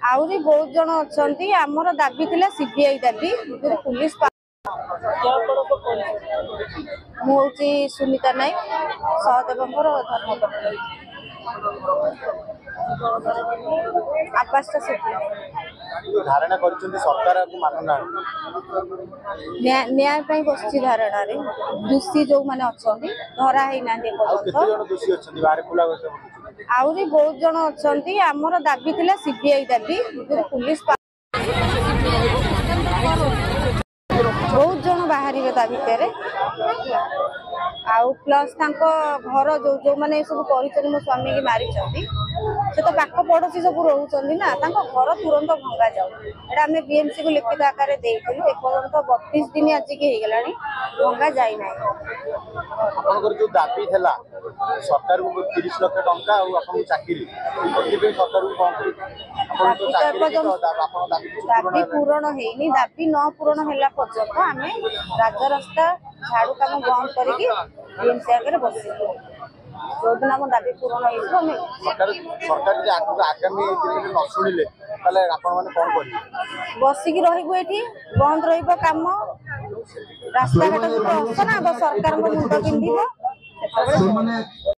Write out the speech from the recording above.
आउरी बहुत जन अछंती हमर दाबी थिला सीबीआई दाबी पुलिस मुझे सुनीता नायक सहदेवंकर धर्मपत्नी आकाश धारणा कर सरकार को मानुना न्याय बस धारणा रे दोषी जो मैंने अच्छा धरा ही ना आहरी बहुत जन अच्छा आमर दाबी थिला सीबीआई दाबी पुलिस बहुत जन बाहर ता भितर आउ प्लस घर जो जो मैंने सब कर मो स्वामी की मारी से तो पाख पड़ोशी सब रोच ना घर तुरंत भंगा जाऊ एटा आम बीएमसी को लिखित आकार देलु एपर्यंत 32 दिन आजिक होगला भंगा जाना जो दाबी थेला सरकार को 30 लाख टंका चाकरी दाबी पूरण होनी दाबी न पूरण है पर्यंत आम राजरास्ता झाड़ू काम बंद करके बीएमसी आगे बस जो दिन आम दाबी पूरण आगामी दिन न शुणिले बसिकी रही बंद रम रास्ता घाट जो अस ना सरकार मुंड पिंध